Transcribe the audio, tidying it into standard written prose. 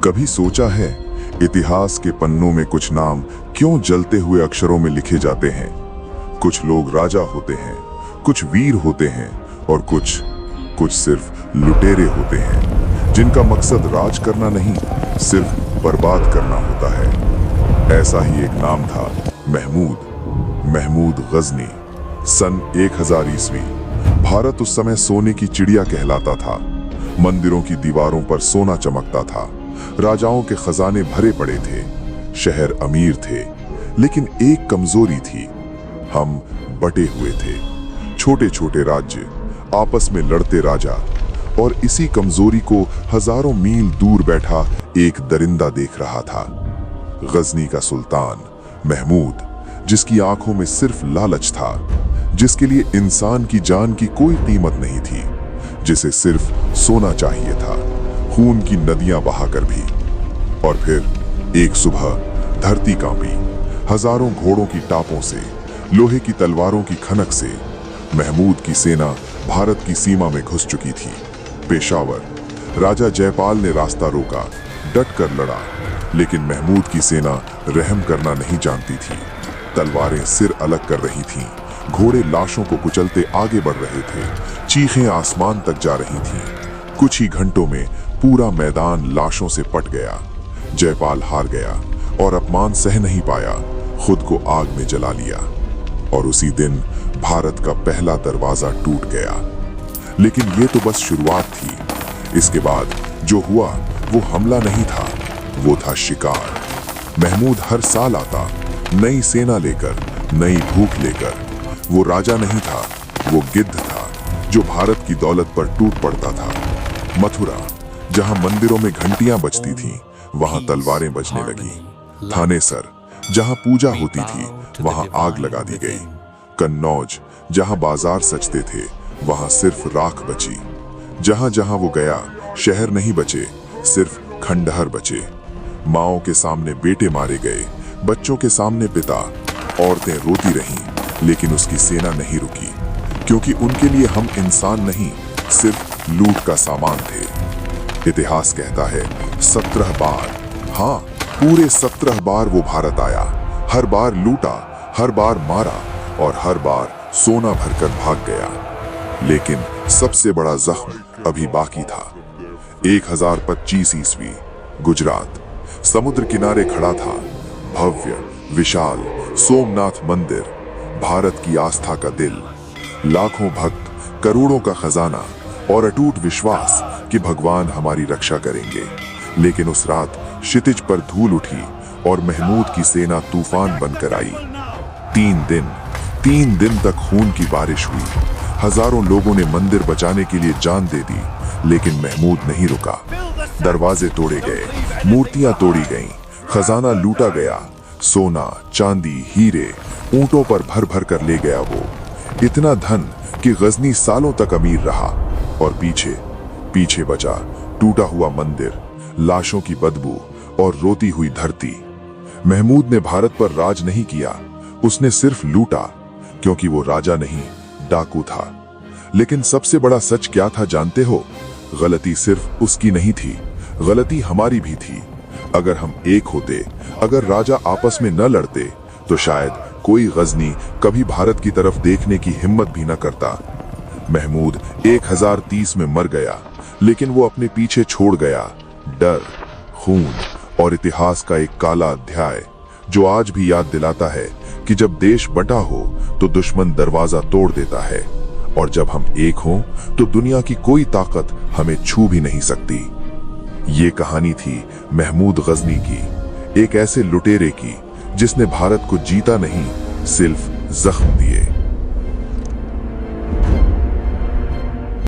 कभी सोचा है इतिहास के पन्नों में कुछ नाम क्यों जलते हुए अक्षरों में लिखे जाते हैं? कुछ लोग राजा होते हैं, कुछ वीर होते हैं और कुछ सिर्फ लुटेरे होते हैं जिनका मकसद राज करना नहीं, सिर्फ बर्बाद करना होता है। ऐसा ही एक नाम था महमूद गजनी। सन 1000 ईस्वी। भारत उस समय सोने की चिड़िया कहलाता था। मंदिरों की दीवारों पर सोना चमकता था, राजाओं के खजाने भरे पड़े थे, शहर अमीर थे। लेकिन एक कमजोरी थी, हम बटे हुए थे। छोटे छोटे राज्य, आपस में लड़ते राजा, और इसी कमजोरी को हजारों मील दूर बैठा एक दरिंदा देख रहा था। गजनी का सुल्तान महमूद, जिसकी आंखों में सिर्फ लालच था, जिसके लिए इंसान की जान की कोई कीमत नहीं थी, जिसे सिर्फ सोना चाहिए था, खून की नदियां बहाकर भी। और फिर एक सुबह धरती कांपी। हजारों घोड़ों की टापों से, लोहे की तलवारों की खनक से महमूद की सेना भारत की सीमा में घुस चुकी थी। पेशावर राजा जयपाल ने रास्ता रोका, डट कर लड़ा, लेकिन महमूद की सेना रहम करना नहीं जानती थी। तलवारें सिर अलग कर रही थीं, घोड़े लाशों को कुचलते आगे बढ़ रहे थे, चीखें आसमान तक जा रही थीं। कुछ ही घंटों में पूरा मैदान लाशों से पट गया। जयपाल हार गया और अपमान सह नहीं पाया, खुद को आग में जला लिया। और उसी दिन भारत का पहला दरवाजा टूट गया। लेकिन ये तो बस शुरुआत थी। इसके बाद जो हुआ वो हमला नहीं था, वो था शिकार। महमूद हर साल आता, नई सेना लेकर, नई भूख लेकर। वो राजा नहीं था, वो गिद्ध था जो भारत की दौलत पर टूट पड़ता था। मथुरा, जहां मंदिरों में घंटियां बजती थीं, वहां तलवारें बजने लगी। थानेसर, जहां पूजा होती थी, वहां आग लगा दी गई। कन्नौज, जहां बाजार सजते थे, वहां सिर्फ राख बची। जहां जहां वो गया, शहर नहीं बचे, सिर्फ खंडहर बचे। माओं के सामने बेटे मारे गए, बच्चों के सामने पिता। औरतें रोती रहीं, लेकिन उसकी सेना नहीं रुकी, क्योंकि उनके लिए हम इंसान नहीं, सिर्फ लूट का सामान थे। इतिहास कहता है 17 बार, हाँ, पूरे 17 बार वो भारत आया। हर बार लूटा, हर बार मारा और हर बार सोना भरकर भाग गया। लेकिन सबसे बड़ा जख्म अभी बाकी था। 1025 ईस्वी, गुजरात। समुद्र किनारे खड़ा था भव्य विशाल सोमनाथ मंदिर, भारत की आस्था का दिल। लाखों भक्त, करोड़ों का खजाना और अटूट विश्वास कि भगवान हमारी रक्षा करेंगे। लेकिन उस रात क्षितिज पर धूल उठी और महमूद की सेना तूफान बनकर आई। 3 दिन तक खून की बारिश हुई। हजारों लोगों ने मंदिर बचाने के लिए जान दे दी, लेकिन महमूद नहीं रुका। दरवाजे तोड़े गए, मूर्तियां तोड़ी गईं, खजाना लूटा गया। सोना, चांदी, हीरे ऊंटों पर भर भर कर ले गया वो। इतना धन कि गजनी सालों तक अमीर रहा। और पीछे बचा टूटा हुआ मंदिर, लाशों की बदबू और रोती हुई धरती। महमूद ने भारत पर राज नहीं किया, उसने सिर्फ लूटा, क्योंकि वो राजा नहीं, डाकू था। लेकिन सबसे बड़ा सच क्या था जानते हो? गलती सिर्फ उसकी नहीं थी, गलती हमारी भी थी। अगर हम एक होते, अगर राजा आपस में न लड़ते, तो शायद कोई गजनी कभी भारत की तरफ देखने की हिम्मत भी न करता। महमूद 1030 में मर गया, लेकिन वो अपने पीछे छोड़ गया डर, खून और इतिहास का एक काला अध्याय, जो आज भी याद दिलाता है कि जब देश बटा हो तो दुश्मन दरवाजा तोड़ देता है, और जब हम एक हों तो दुनिया की कोई ताकत हमें छू भी नहीं सकती। ये कहानी थी महमूद गजनी की, एक ऐसे लुटेरे की जिसने भारत को जीता नहीं, सिर्फ जख्म दिए।